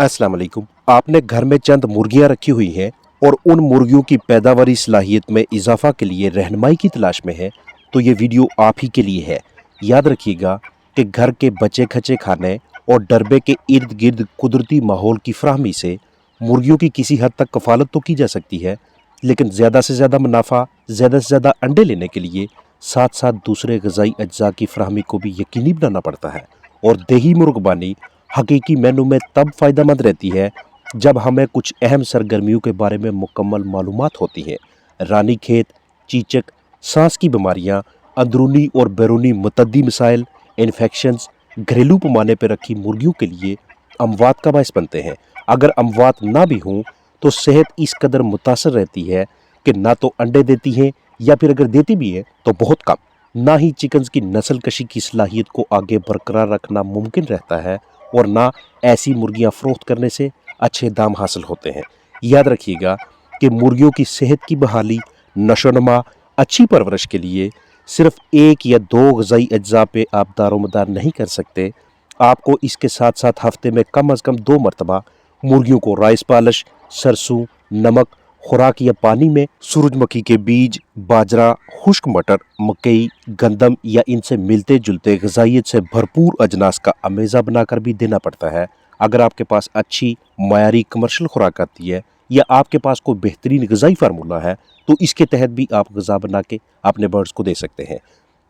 अस्सलाम वालेकुम। आपने घर में चंद मुर्गियां रखी हुई हैं और उन मुर्गियों की पैदावारी सलाहियत में इजाफा के लिए रहनुमाई की तलाश में हैं, तो ये वीडियो आप ही के लिए है। याद रखिएगा कि घर के बचे खचे खाने और डरबे के इर्द गिर्द कुदरती माहौल की फराहमी से मुर्गियों की किसी हद तक कफालत तो की जा सकती है, लेकिन ज़्यादा से ज़्यादा मुनाफा, ज़्यादा से ज़्यादा अंडे लेने के लिए साथ साथ दूसरे गजाई अज्जा की फराहमी को भी यकीनी बनाना पड़ता है। और देही मुर्गबानी हकीकी मेनू में तब फ़ायदेमंद रहती है जब हमें कुछ अहम सरगर्मियों के बारे में मुकम्मल मालूमात होती हैं। रानीखेत, चीचक, सांस की बीमारियां, अंदरूनी और बैरूनी मुतद्दी मसाइल, इन्फेक्शंस घरेलू पैमाने पर रखी मुर्गियों के लिए अमवात का बायस बनते हैं। अगर अमवात ना भी हों तो सेहत इस कदर मुतासर रहती है कि ना तो अंडे देती हैं, या फिर अगर देती भी है तो बहुत कम। ना ही चिकन्स की नस्ल कशी की सलाहियत को आगे बरकरार रखना मुमकिन रहता है, और ना ऐसी मुर्गियां फरोख्त करने से अच्छे दाम हासिल होते हैं। याद रखिएगा कि मुर्गियों की सेहत की बहाली, नशोनमा, अच्छी परवरिश के लिए सिर्फ एक या दो ग़िज़ाई अज्जा पे आप दारोमदार नहीं कर सकते। आपको इसके साथ साथ हफ्ते में कम अज़ कम 2 मरतबा मुर्गियों को राइस पालिश, सरसों, नमक, खुराक या पानी में सूरजमुखी के बीज, बाजरा, खुश्क मटर, मकई, गंदम या इनसे मिलते जुलते ग़िज़ाइयत से भरपूर अजनास का अमेज़ा बनाकर भी देना पड़ता है। अगर आपके पास अच्छी मयारी कमर्शियल खुराक आती है या आपके पास कोई बेहतरीन ग़िज़ाई फार्मूला है, तो इसके तहत भी आप ग़िज़ा बना के अपने बर्ड्स को दे सकते हैं।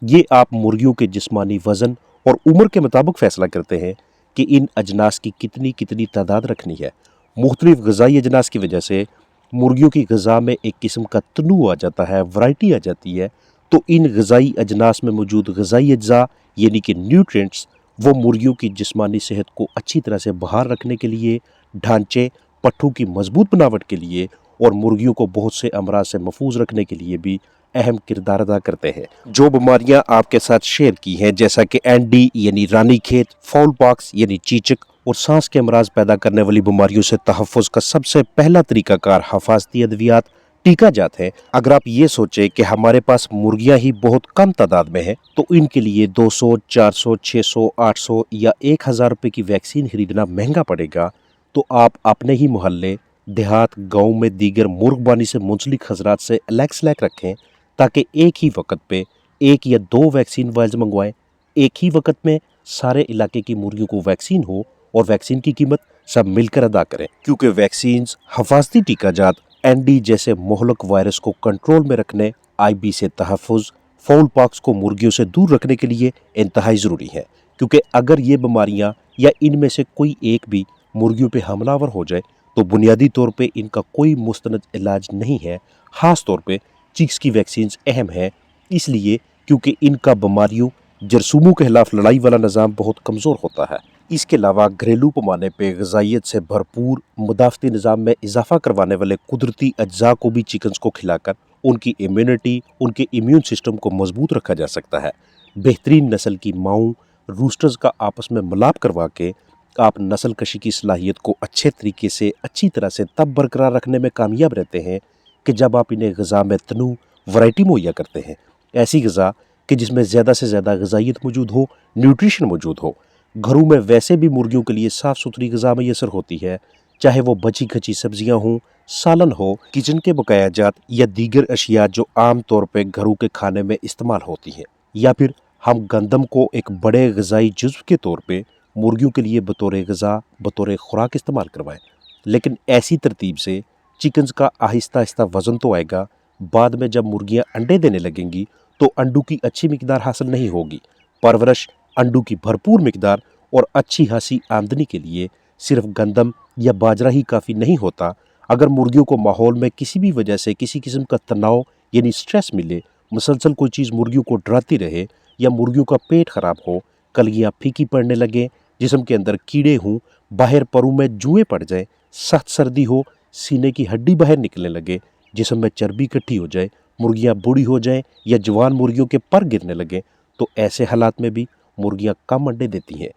ये आप मुर्गियों के जिस्मानी वज़न और उम्र के मुताबिक फ़ैसला करते हैं कि इन अजनास की कितनी कितनी तादाद रखनी है। मुख्तलिफ ग़िज़ाई अजनास की वजह से मुर्गियों की ग़िज़ा में एक किस्म का तनू आ जाता है, वैरायटी आ जाती है। तो इन ग़िज़ाई अजनास में मौजूद ग़िज़ाई अज्जा यानी कि न्यूट्रिएंट्स वो मुर्गियों की जिस्मानी सेहत को अच्छी तरह से बहाल रखने के लिए, ढांचे, पट्ठों की मजबूत बनावट के लिए और मुर्गियों को बहुत से अमराज से महफूज रखने के लिए भी अहम किरदार अदा करते हैं। जो बीमारियां आपके साथ शेयर की हैं, जैसा कि एनडी यानी रानीखेत, फाउल पॉक्स यानी चीचक और सांस के अमराज पैदा करने वाली बीमारियों से तहफ़्फ़ुज़ का सबसे पहला तरीक़ाकार हिफाज़ती अद्वियात टीका जात है। अगर आप ये सोचें कि हमारे पास मुर्गियां ही बहुत कम तादाद में हैं, तो इनके लिए 200, 400, 600, 800 या 1000 रुपये की वैक्सीन खरीदना महंगा पड़ेगा। तो आप अपने ही मोहल्ले, देहात, गाँव में दीगर मुर्गबानी से मुंसलिक हज़रात से अलग सलैक रखें, ताकि एक ही वक्त पे 1 या 2 वैक्सीन वाइल्स मंगवाएं। एक ही वक्त में सारे इलाके की मुर्गियों को वैक्सीन हो और वैक्सीन की कीमत सब मिलकर अदा करें, क्योंकि वैक्सीन्स, हिफाज़ती टीकाजात, एनडी जैसे मोहलक वायरस को कंट्रोल में रखने, आईबी से तहफ़्फ़ुज़, फाउल पॉक्स को मुर्गियों से दूर रखने के लिए इंतहाई ज़रूरी है। क्योंकि अगर ये बीमारियां या इनमें से कोई एक भी मुर्गियों पे हमलावर हो जाए, तो बुनियादी तौर पे इनका कोई मुस्तनद इलाज नहीं है। ख़ास तौर पे चिक्स की वैक्सीन्स अहम है, इसलिए क्योंकि इनका बीमारियों, जरसूमों के खिलाफ लड़ाई वाला निज़ाम बहुत कमज़ोर होता है। इसके अलावा घरेलू पैमाने पे ग़िज़ाइयत से भरपूर मुदाफ़ती निज़ाम में इजाफ़ा करवाने वाले कुदरती अज्जा को भी चिकन्स को खिलाकर उनकी इम्यूनिटी, उनके इम्यून सिस्टम को मजबूत रखा जा सकता है। बेहतरीन नस्ल की माऊँ, रूस्टर्स का आपस में मिलाप करवा के आप नस्ल कशी की सलाहियत को अच्छे तरीके से, अच्छी तरह से तब बरकरार रखने में कामयाब रहते हैं कि जब आप इन्हें ग़िज़ा में तनू, वैरायटी मुहैया करते हैं। ऐसी ग़िज़ा कि जिसमें ज़्यादा से ज़्यादा ग़िज़ाइयत मौजूद हो, न्यूट्रिशन मौजूद हो। घरों में वैसे भी मुर्गियों के लिए साफ़ सुथरी ग़िज़ा मैसर होती है, चाहे वो बची खची सब्जियां हों, सालन हो, किचन के बकाया जात या दीगर अशिया जो आम तौर पे घरों के खाने में इस्तेमाल होती हैं। या फिर हम गंदम को एक बड़े ग़िज़ाई जुज़्व के तौर पे मुर्गियों के लिए बतौर ग़िज़ा, बतौर खुराक इस्तेमाल करवाएं। लेकिन ऐसी तरतीब से चिकन्स का आहिस्ता आहिस्ता वज़न तो आएगा, बाद में जब मुर्गियां अंडे देने लगेंगी तो अंडों की अच्छी मिकदार हासिल नहीं होगी। परवरिश, अंडों की भरपूर मिकदार और अच्छी खासी आमदनी के लिए सिर्फ गंदम या बाजरा ही काफ़ी नहीं होता। अगर मुर्गियों को माहौल में किसी भी वजह से किसी किस्म का तनाव यानी स्ट्रेस मिले, मुसलसल कोई चीज़ मुर्गियों को डराती रहे, या मुर्गियों का पेट ख़राब हो, कलियाँ फीकी पड़ने लगें, जिस्म के अंदर कीड़े हों, बाहर परों में जुएँ पड़ जाएँ, सख्त सर्दी हो, सीने की हड्डी बाहर निकलने लगे, जिस्म में चर्बी इकट्ठी हो जाए, मुर्गियाँ बूढ़ी हो जाएं या जवान मुर्गियों के पर गिरने लगें, तो ऐसे हालात में भी मुर्गियाँ कम अंडे देती हैं।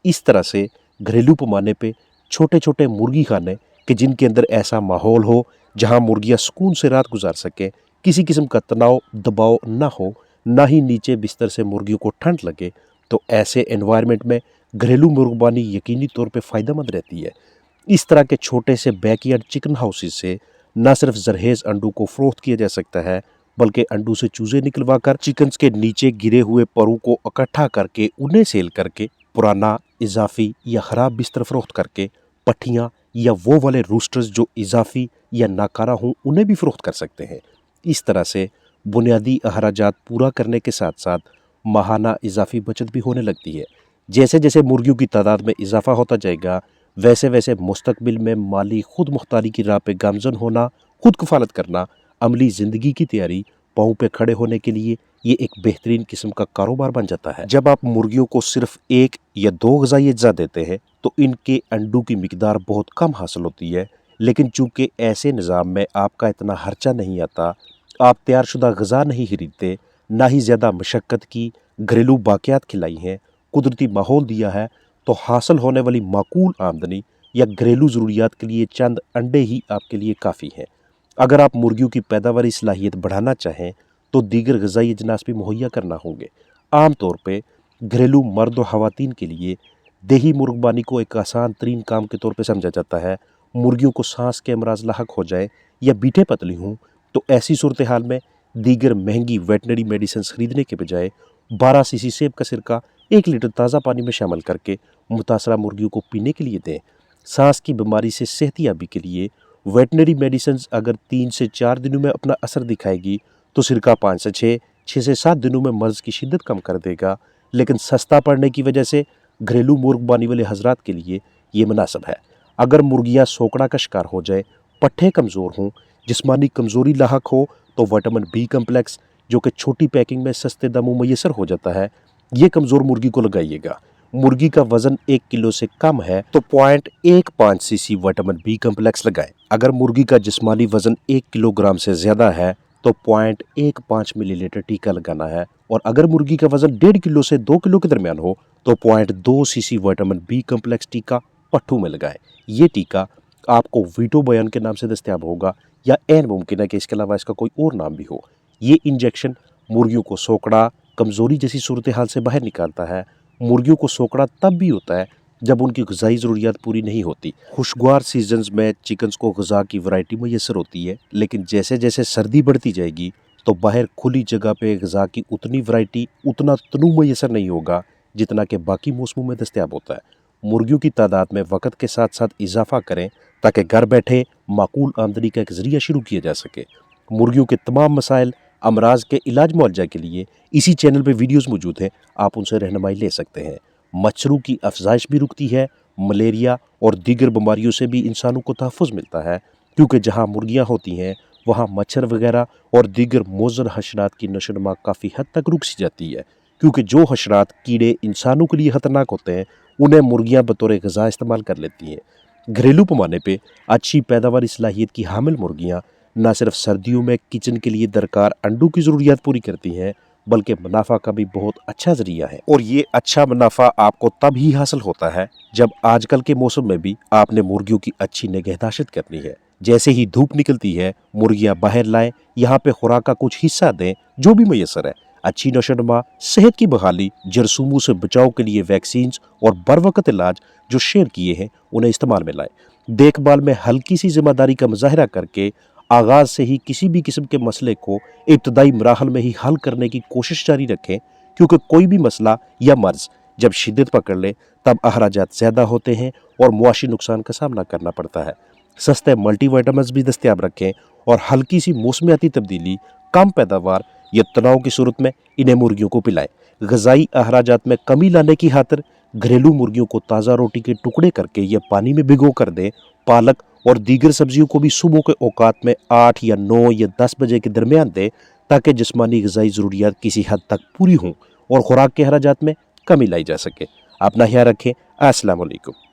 इस तरह से घरेलू पैमाने पे छोटे छोटे मुर्गी खाने कि जिनके अंदर ऐसा माहौल हो जहां मुर्गियां सुकून से रात गुजार सकें, किसी किस्म का तनाव दबाव ना हो, ना ही नीचे बिस्तर से मुर्गियों को ठंड लगे, तो ऐसे एनवायरनमेंट में घरेलू मुर्गबानी यकीनी तौर पे फ़ायदेमंद रहती है। इस तरह के छोटे से बैकयार्ड चिकन हाउसेज से न सिर्फ जरहेज अंडों को फरोख्त किया जा सकता है, बल्कि अंडों से चूजे निकलवाकर चिकन्स के नीचे गिरे हुए परों को इकट्ठा करके उन्हें सेल करके पुराना, इजाफी या खराब बिस्तर फरोख्त करके पट्टियाँ या वो वाले रूस्टर्स जो इजाफी या नाकारा हों उन्हें भी फरोख्त कर सकते हैं। इस तरह से बुनियादी अखराजात पूरा करने के साथ साथ माहाना इजाफी बचत भी होने लगती है। जैसे जैसे मुर्गियों की तादाद में इजाफा होता जाएगा, वैसे वैसे मुस्तकबिल में माली खुद मुख्तारी की राह पे गामजन होना, खुद कफालत करना, अमली ज़िंदगी की तैयारी, पाँव पे खड़े होने के लिए ये एक बेहतरीन किस्म का कारोबार बन जाता है। जब आप मुर्गियों को सिर्फ 1 या 2 ग़िज़ाई अज्जा देते हैं तो इनके अंडों की मिकदार बहुत कम हासिल होती है, लेकिन चूँकि ऐसे निज़ाम में आपका इतना खर्चा नहीं आता, आप तैयारशुदा ग़िज़ा नहीं खरीदते, ना ही ज़्यादा मशक्क़त की घरेलू बाक़ियात खिलाई हैं, कुदरती माहौल दिया है, तो हासिल होने वाली माकूल आमदनी या घरेलू ज़रूरियात के लिए चंद अंडे ही आपके लिए काफ़ी हैं। अगर आप मुर्गियों की पैदावारी सलाहियत बढ़ाना चाहें तो दीगर ग़िज़ाई अजनास भी मुहैया करना होंगे। आम तौर पे घरेलू मर्द व ख़वातीन के लिए देही मुर्गबानी को एक आसान तरीन काम के तौर पे समझा जाता है। मुर्गियों को सांस के अमराज लाहक हो जाए या बीटें पतली हों तो ऐसी सूरत हाल में दीगर महंगी वेटनरी मेडिसिन ख़रीदने के बजाय 12 सीसी सेब का सिरका 1 लीटर ताज़ा पानी में शामिल करके मुतासरा मुर्गियों को पीने के लिए दें। सांस की बीमारी से सेहतियाबी के लिए वेटनरी मेडिसिन अगर 3 से 4 दिनों में अपना असर दिखाएगी तो सिरका 5 से 6 से 7 दिनों में मर्ज़ की शिद्दत कम कर देगा। लेकिन सस्ता पड़ने की वजह से घरेलू मुर्गबानी वाले हजरात के लिए ये मुनासिब है। अगर मुर्गियाँ सोकड़ा का शिकार हो जाए, पट्ठे कमज़ोर हों, जिस्मानी कमज़ोरी लाहक हो तो विटामिन बी कम्प्लेक्स जो कि छोटी पैकिंग में सस्ते दामों मैसर हो जाता है, ये कमज़ोर मुर्गी को लगाइएगा। मुर्गी का वज़न 1 किलो से कम है तो 0.15 सीसी विटामिन बी कम्प्लेक्स लगाएं। अगर मुर्गी का जिस्मानी वज़न 1 किलोग्राम से ज़्यादा है तो 0.15 मिलीलीटर टीका लगाना है, और अगर मुर्गी का वज़न 1.5 किलो से 2 किलो के दरमियान हो तो 0.2 सीसी विटामिन बी कम्प्लेक्स टीका पट्ठू में लगाएं। ये टीका आपको वीटो बयान के नाम से दस्तयाब होगा, या ऐन मुमकिन है कि इसके अलावा इसका कोई और नाम भी हो। ये इंजेक्शन मुर्गियों को सोकड़ा, कमज़ोरी जैसी सूरत हाल से बाहर निकालता है। मुर्गियों को सोकड़ा तब भी होता है जब उनकी ग़िज़ाई ज़रूरियात पूरी नहीं होती। खुशगवार सीजन्स में चिकन्स को ग़िज़ा की वैरायटी मैसर होती है, लेकिन जैसे जैसे सर्दी बढ़ती जाएगी तो बाहर खुली जगह पे ग़िज़ा की उतनी वैरायटी, उतना तनूव मैसर नहीं होगा जितना कि बाकी मौसमों में दस्तयाब होता है। मुर्गियों की तादाद में वक़्त के साथ साथ इजाफा करें ताकि घर बैठे माकूल आमदनी का एक ज़रिया शुरू किया जा सके। मुर्गियों के तमाम मसाइल, अमराज के इलाज मुआवजा के लिए इसी चैनल पे वीडियोस मौजूद हैं, आप उनसे रहनुमाई ले सकते हैं। मच्छरों की अफजाइश भी रुकती है, मलेरिया और दीगर बीमारियों से भी इंसानों को तहफ़्फ़ुज़ मिलता है, क्योंकि जहाँ मुर्गियाँ होती हैं वहाँ मच्छर वगैरह और दीगर मोज़र हशरात की नशोनुमा काफ़ी हद तक रुक सी जाती है, क्योंकि जो हशरात कीड़े इंसानों के लिए ख़तरनाक होते हैं उन्हें मुर्गियाँ बतौर ग़िज़ा इस्तेमाल कर लेती हैं। घरेलू पैमाने पे अच्छी पैदावारी सलाहियत की हामिल मुर्गियाँ न सिर्फ सर्दियों में किचन के लिए दरकार अंडों की ज़रूरियात पूरी करती हैं, बल्कि मुनाफा का भी बहुत अच्छा ज़रिया है। और ये अच्छा मुनाफा आपको तब ही हासिल होता है जब आजकल के मौसम में भी आपने मुर्गियों की अच्छी निगहदाश्त करनी है। जैसे ही धूप निकलती है मुर्गियाँ बाहर लाएं, यहाँ पे खुराक का कुछ हिस्सा दें जो भी मैसर है। अच्छी नशोनुमा, सेहत की बहाली, जरासीमों से बचाव के लिए वैक्सीन्स और बरवक़्त इलाज जो शेयर किए हैं उन्हें इस्तेमाल में लाएं। देखभाल में हल्की सी जिम्मेदारी का मुजाहरा करके आगाज़ से ही किसी भी किस्म के मसले को इब्तदाई मराहल में ही हल करने की कोशिश जारी रखें, क्योंकि कोई भी मसला या मर्ज़ जब शिद्दत पकड़ ले तब अखराजात ज़्यादा होते हैं और मुआशी नुकसान का सामना करना पड़ता है। सस्ते मल्टीविटामिन्स भी दस्तयाब रखें और हल्की सी मौसमियाती तब्दीली, कम पैदावार या तनाव की सूरत में इन्हें मुर्गियों को पिलाएं। ग़िज़ाई अखराजात में कमी लाने की खातिर घरेलू मुर्गियों को ताज़ा रोटी के टुकड़े करके या पानी में भिगो कर दें। पालक और दीगर सब्जियों को भी सुबह के औकात में 8 या 9 या 10 बजे के दरमियान दें, ताकि जिस्मानी ग़िज़ाई ज़रूरियात किसी हद तक पूरी हों और खुराक के अखराजात में कमी लाई जा सके। अपना ख्याल रखें। अस्सलाम वालेकुम।